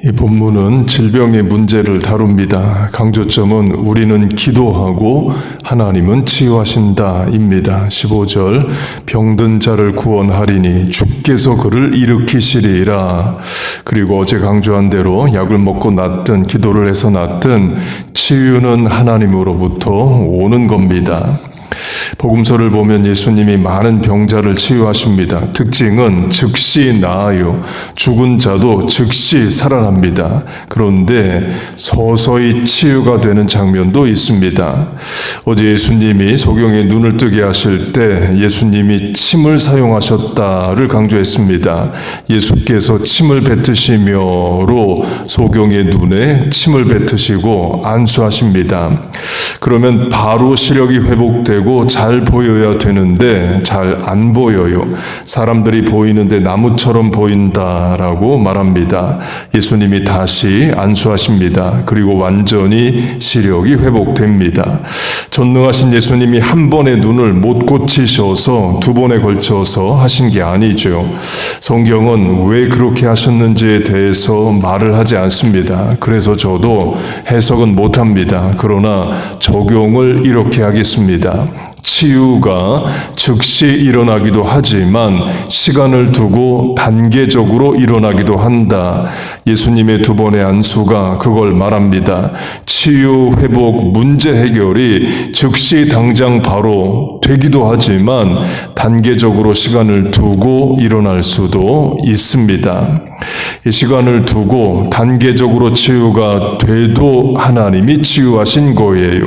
이 본문은 질병의 문제를 다룹니다. 강조점은 우리는 기도하고 하나님은 치유하신다입니다. 15절 병든 자를 구원하리니 주께서 그를 일으키시리라. 그리고 어제 강조한 대로 약을 먹고 낫든 기도를 해서 낫든 치유는 하나님으로부터 오는 겁니다. 복음서를 보면 예수님이 많은 병자를 치유하십니다. 특징은 즉시 나아요. 죽은 자도 즉시 살아납니다. 그런데 서서히 치유가 되는 장면도 있습니다. 어제 예수님이 소경의 눈을 뜨게 하실 때 예수님이 침을 사용하셨다를 강조했습니다. 예수께서 침을 뱉으시며로 소경의 눈에 침을 뱉으시고 안수하십니다. 그러면 바로 시력이 회복되고 잘 보여야 되는데 잘 안 보여요. 사람들이 보이는데 나무처럼 보인다라고 말합니다. 예수님이 다시 안수하십니다. 그리고 완전히 시력이 회복됩니다. 전능하신 예수님이 한 번의 눈을 못 고치셔서 두 번에 걸쳐서 하신 게 아니죠. 성경은 왜 그렇게 하셨는지에 대해서 말을 하지 않습니다. 그래서 저도 해석은 못합니다. 그러나 적용을 이렇게 하겠습니다. 치유가 즉시 일어나기도 하지만 시간을 두고 단계적으로 일어나기도 한다. 예수님의 두 번의 안수가 그걸 말합니다. 치유, 회복, 문제 해결이 즉시 당장 바로 되기도 하지만 단계적으로 시간을 두고 일어날 수도 있습니다. 이 시간을 두고 단계적으로 치유가 돼도 하나님이 치유하신 거예요.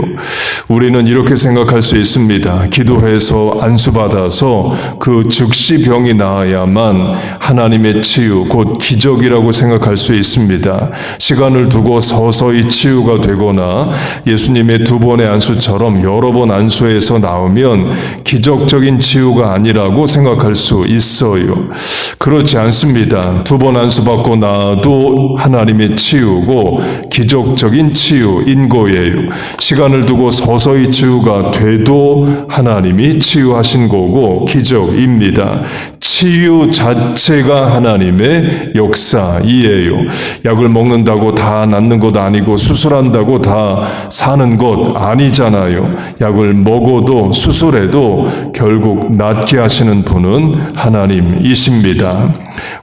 우리는 이렇게 생각할 수 있습니다. 기도해서 안수받아서 그 즉시 병이 나아야만 하나님의 치유, 곧 기적이라고 생각할 수 있습니다. 시간을 두고 서서히 치유가 되거나 예수님의 두 번의 안수처럼 여러 번 안수해서 나오면 기적적인 치유가 아니라고 생각할 수 있어요. 그렇지 않습니다. 두 번 안수받고 나도 하나님의 치유고 기적적인 치유인 거예요. 시간을 두고 서서히 치유가 돼도 하나님이 치유하신 거고 기적입니다. 치유 자체가 하나님의 역사이에요. 약을 먹는다고 다 낫는 것 아니고 수술한다고 다 사는 것 아니잖아요. 약을 먹어도 수술해도 결국 낫게 하시는 분은 하나님이십니다.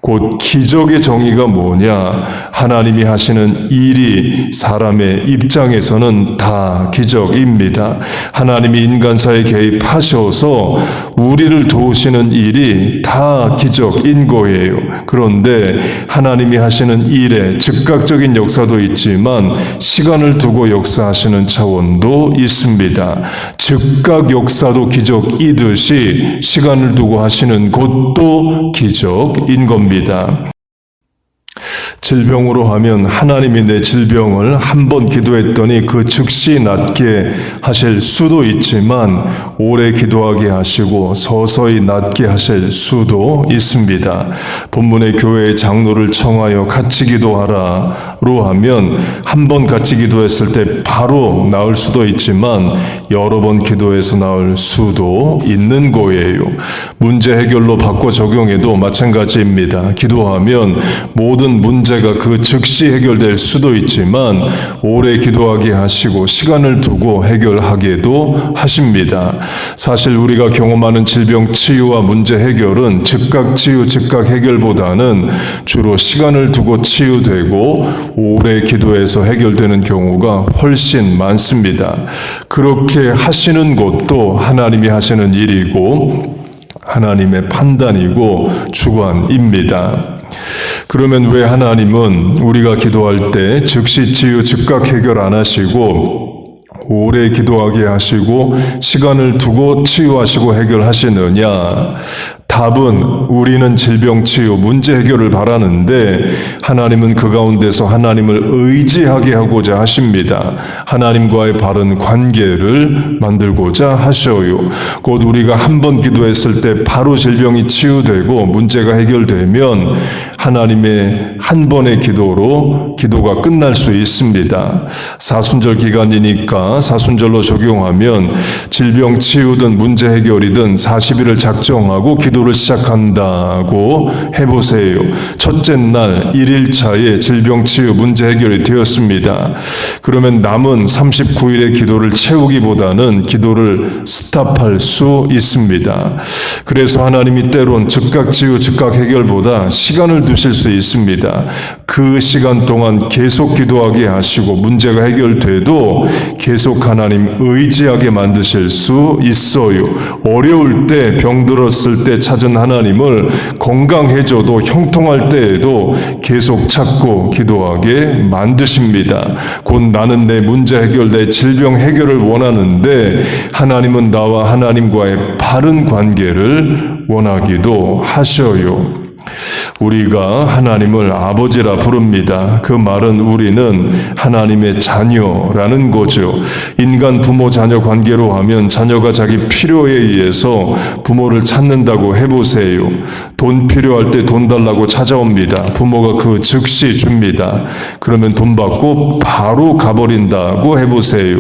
곧 기적의 정의가 뭐냐? 하나님이 하시는 일이 사람의 입장에서는 다 기적입니다. 하나님이 인간사에 개입하셔서 우리를 도우시는 일이 다 기적인 거예요. 그런데 하나님이 하시는 일에 즉각적인 역사도 있지만 시간을 두고 역사하시는 차원도 있습니다. 즉각 역사도 기적이듯이 시간을 두고 하시는 것도 기적인 겁니다. 질병으로 하면 하나님이 내 질병을 한 번 기도했더니 그 즉시 낫게 하실 수도 있지만 오래 기도하게 하시고 서서히 낫게 하실 수도 있습니다. 본문의 교회의 장로를 청하여 같이 기도하라로 하면 한 번 같이 기도했을 때 바로 나을 수도 있지만 여러 번 기도해서 나을 수도 있는 거예요. 문제 해결로 바꿔 적용해도 마찬가지입니다. 기도하면 모든 문제가 그 즉시 해결될 수도 있지만 오래 기도하게 하시고 시간을 두고 해결하게도 하십니다. 사실 우리가 경험하는 질병 치유와 문제 해결은 즉각 치유, 즉각 해결보다는 주로 시간을 두고 치유되고 오래 기도해서 해결되는 경우가 훨씬 많습니다. 그렇게 하시는 것도 하나님이 하시는 일이고 하나님의 판단이고 주관입니다. 그러면 왜 하나님은 우리가 기도할 때 즉시 치유, 즉각 해결 안 하시고 오래 기도하게 하시고 시간을 두고 치유하시고 해결하시느냐? 답은 우리는 질병 치유, 문제 해결을 바라는데 하나님은 그 가운데서 하나님을 의지하게 하고자 하십니다. 하나님과의 바른 관계를 만들고자 하셔요. 곧 우리가 한 번 기도했을 때 바로 질병이 치유되고 문제가 해결되면 하나님의 한 번의 기도로 기도가 끝날 수 있습니다. 사순절 기간이니까 사순절로 적용하면 질병 치유든 문제 해결이든 40일을 작정하고 기도를 기도를 시작한다고 해보세요. 첫째 날 1일차에 질병치유 문제 해결이 되었습니다. 그러면 남은 39일의 기도를 채우기보다는 기도를 스탑할 수 있습니다. 그래서 하나님이 때론 즉각 치유, 즉각 해결보다 시간을 두실 수 있습니다. 그 시간 동안 계속 기도하게 하시고 문제가 해결돼도 계속 하나님 의지하게 만드실 수 있어요. 어려울 때, 병들었을 때 찾은 하나님을 건강해져도 형통할 때에도 계속 찾고 기도하게 만드십니다. 곧 나는 내 문제 해결, 내 질병 해결을 원하는데 하나님은 나와 하나님과의 바른 관계를 원하기도 하셔요. 우리가 하나님을 아버지라 부릅니다. 그 말은 우리는 하나님의 자녀라는 거죠. 인간 부모 자녀 관계로 하면 자녀가 자기 필요에 의해서 부모를 찾는다고 해보세요. 돈 필요할 때 돈 달라고 찾아옵니다. 부모가 그 즉시 줍니다. 그러면 돈 받고 바로 가버린다고 해보세요.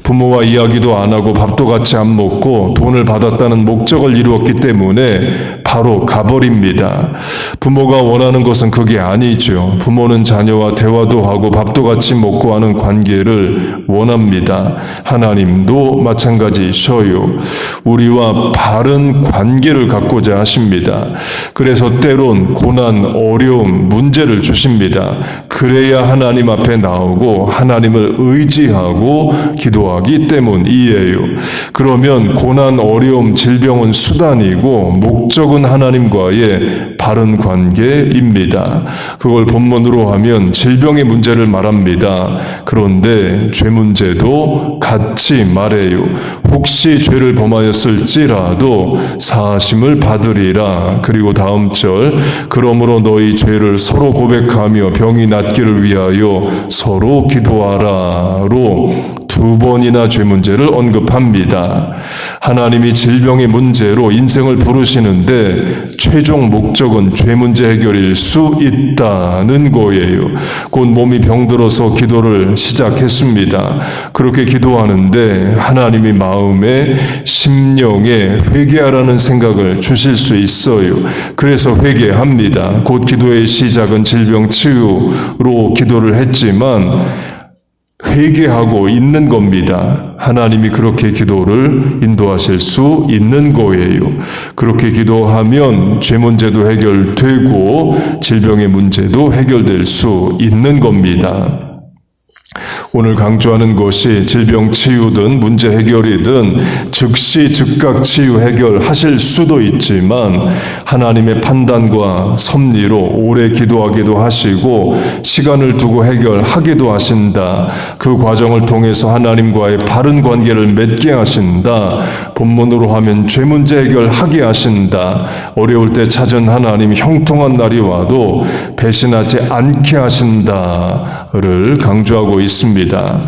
부모와 이야기도 안 하고 밥도 같이 안 먹고 돈을 받았다는 목적을 이루었기 때문에 바로 가버립니다. 부모가 원하는 것은 그게 아니죠. 부모는 자녀와 대화도 하고 밥도 같이 먹고 하는 관계를 원합니다. 하나님도 마찬가지셔요. 우리와 바른 관계를 갖고자 하십니다. 그래서 때론 고난, 어려움, 문제를 주십니다. 그래야 하나님 앞에 나오고 하나님을 의지하고 기도하기 때문이에요. 그러면 고난, 어려움, 질병은 수단이고 목적은 하나님과의 바른 관계입니다. 그걸 본문으로 하면 질병의 문제를 말합니다. 그런데 죄 문제도 같이 말해요. 혹시 죄를 범하였을지라도 사하심을 받으리라. 그리고 다음 절, 그러므로 너희 죄를 서로 고백하며 병이 낫기를 위하여 서로 기도하라로 두 번이나 죄 문제를 언급합니다. 하나님이 질병의 문제로 인생을 부르시는데 최종 목적은 죄 문제 해결일 수 있다는 거예요. 곧 몸이 병들어서 기도를 시작했습니다. 그렇게 기도하는데 하나님이 마음에 심령에 회개하라는 생각을 주실 수 있어요. 그래서 회개합니다. 곧 기도의 시작은 질병 치유로 기도를 했지만 회개하고 있는 겁니다. 하나님이 그렇게 기도를 인도하실 수 있는 거예요. 그렇게 기도하면 죄 문제도 해결되고 질병의 문제도 해결될 수 있는 겁니다. 오늘 강조하는 것이 질병 치유든 문제 해결이든 즉시 즉각 치유 해결하실 수도 있지만 하나님의 판단과 섭리로 오래 기도하기도 하시고 시간을 두고 해결하기도 하신다. 그 과정을 통해서 하나님과의 바른 관계를 맺게 하신다. 본문으로 하면 죄 문제 해결하게 하신다. 어려울 때 찾은 하나님 형통한 날이 와도 배신하지 않게 하신다를 강조하고 있습니다.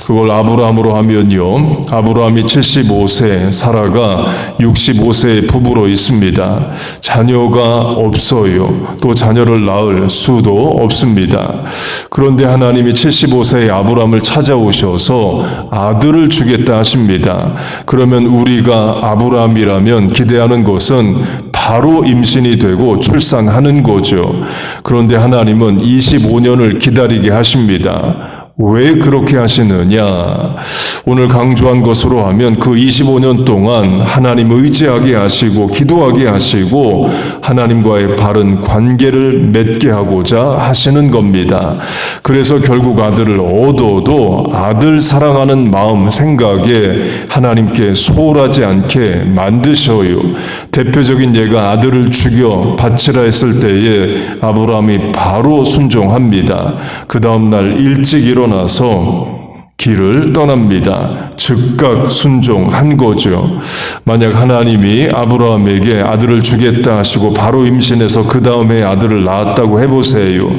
그걸 아브라함으로 하면요. 아브라함이 75세, 사라가 65세의 부부로 있습니다. 자녀가 없어요. 또 자녀를 낳을 수도 없습니다. 그런데 하나님이 75세의 아브라함을 찾아오셔서 아들을 주겠다 하십니다. 그러면 우리가 아브라함이라면 기대하는 것은 바로 임신이 되고 출산하는 거죠. 그런데 하나님은 25년을 기다리게 하십니다. 왜 그렇게 하시느냐? 오늘 강조한 것으로 하면 그 25년 동안 하나님 의지하게 하시고 기도하게 하시고 하나님과의 바른 관계를 맺게 하고자 하시는 겁니다. 그래서 결국 아들을 얻어도 아들 사랑하는 마음, 생각에 하나님께 소홀하지 않게 만드셔요. 대표적인 예가 아들을 죽여 바치라 했을 때에 아브라함이 바로 순종합니다. 그 다음날 일찍 일어나서 길을 떠납니다. 즉각 순종한 거죠. 만약 하나님이 아브라함에게 아들을 주겠다 하시고 바로 임신해서 그 다음에 아들을 낳았다고 해보세요.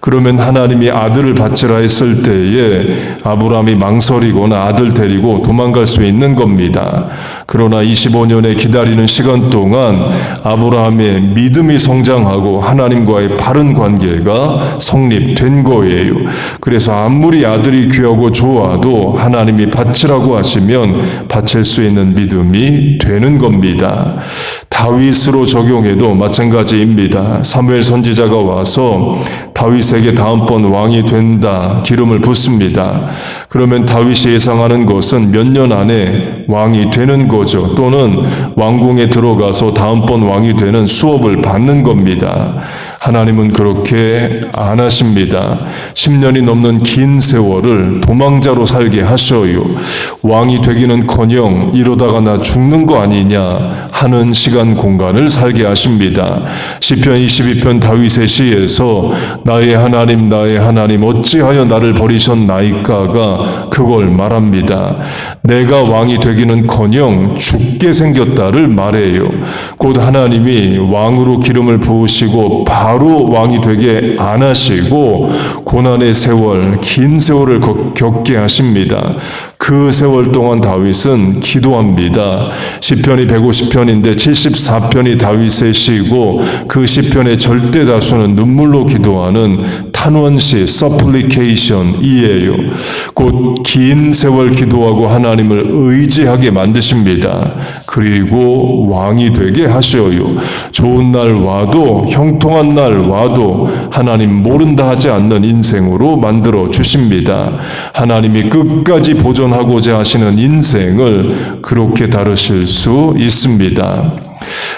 그러면 하나님이 아들을 바치라 했을 때에 아브라함이 망설이거나 아들 데리고 도망갈 수 있는 겁니다. 그러나 25년의 기다리는 시간 동안 아브라함의 믿음이 성장하고 하나님과의 바른 관계가 성립된 거예요. 그래서 아무리 아들이 귀하고 좋은 들어와도 하나님이 바치라고 하시면 바칠 수 있는 믿음이 되는 겁니다. 다윗으로 적용해도 마찬가지입니다. 사무엘 선지자가 와서 다윗에게 다음번 왕이 된다 기름을 붓습니다. 그러면 다윗이 예상하는 것은 몇 년 안에 왕이 되는 거죠. 또는 왕궁에 들어가서 다음번 왕이 되는 수업을 받는 겁니다. 하나님은 그렇게 안 하십니다. 10년이 넘는 긴 세월을 도망자로 살게 하셔요. 왕이 되기는커녕 이러다가 나 죽는 거 아니냐 하는 시간 공간을 살게 하십니다. 시편 22편 다윗의 시에서 나의 하나님 어찌하여 나를 버리셨나이까가 그걸 말합니다. 내가 왕이 되기는커녕 죽게 생겼다를 말해요. 곧 하나님이 왕으로 기름을 부으시고 바로 왕이 되게 안 하시고 고난의 세월, 긴 세월을 겪게 하십니다. 그 세월 동안 다윗은 기도합니다. 시편이 150편인데 74편이 다윗의 시이고 그 시편의 절대 다수는 눈물로 기도하는 탄원시 supplication이에요. 곧 긴 세월 기도하고 하나님을 의지하게 만드십니다. 그리고 왕이 되게 하셔요. 좋은 날 와도 형통한 날 와도 하나님 모른다 하지 않는 인생으로 만들어 주십니다. 하나님이 끝까지 보존하고자 하시는 인생을 그렇게 다루실 수 있습니다.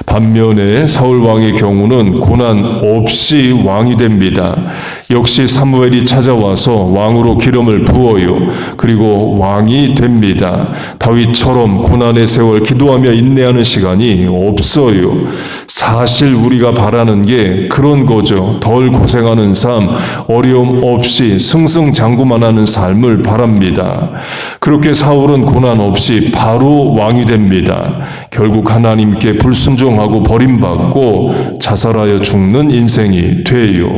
반면에 사울 왕의 경우는 고난 없이 왕이 됩니다. 역시 사무엘이 찾아와서 왕으로 기름을 부어요. 그리고 왕이 됩니다. 다윗처럼 고난의 세월 기도하며 인내하는 시간이 없어요. 사실 우리가 바라는 게 그런 거죠. 덜 고생하는 삶, 어려움 없이 승승장구만 하는 삶을 바랍니다. 그렇게 사울은 고난 없이 바로 왕이 됩니다. 결국 하나님께 불순종하고 버림받고 자살하여 죽는 인생이 돼요.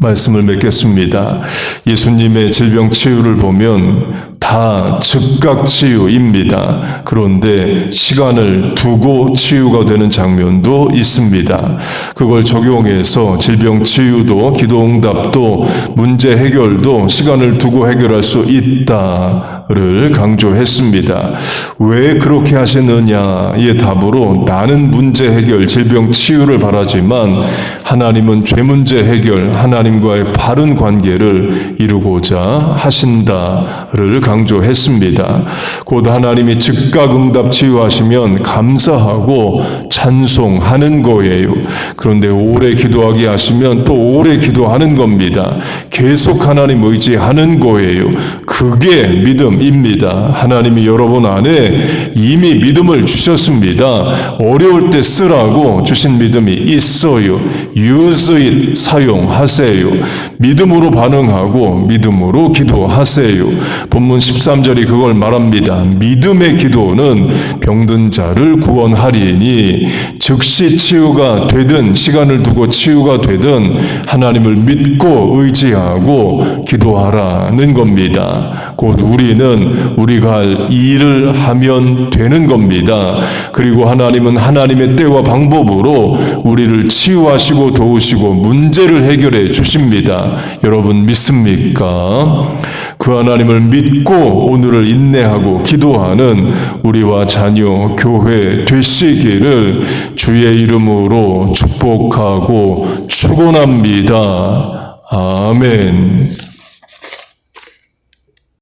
말씀을 맺겠습니다. 예수님의 질병 치유를 보면 다 즉각 치유입니다. 그런데 시간을 두고 치유가 되는 장면도 있습니다. 그걸 적용해서 질병 치유도 기도 응답도 문제 해결도 시간을 두고 해결할 수 있다를 강조했습니다. 왜 그렇게 하시느냐의 답으로 나는 문제 해결, 질병 치유를 바라지만 하나님은 죄 문제 해결, 하나님과의 바른 관계를 이루고자 하신다를 강조했습니다. 곧 하나님이 즉각 응답 치유하시면 감사하고 찬송하는 거예요. 그런데 오래 기도하게 하시면 또 오래 기도하는 겁니다. 계속 하나님 의지하는 거예요. 그게 믿음입니다. 하나님이 여러분 안에 이미 믿음을 주셨습니다. 어려울 때 쓰라고 주신 믿음이 있어요. Use it, 사용하세요. 믿음으로 반응하고 믿음으로 기도하세요. 본문 13절이 그걸 말합니다. 믿음의 기도는 병든 자를 구원하리니 즉시 치유가 되든 시간을 두고 치유가 되든 하나님을 믿고 의지하고 기도하라는 겁니다. 곧 우리는 우리가 할 일을 하면 되는 겁니다. 그리고 하나님은 하나님의 때와 방법으로 우리를 치유하시고 도우시고 문제를 해결해 주십니다. 여러분 믿습니까? 그 하나님을 믿고 오늘을 인내하고 기도하는 우리와 자녀, 교회 되시기를 주의 이름으로 축복하고 축원합니다. 아멘.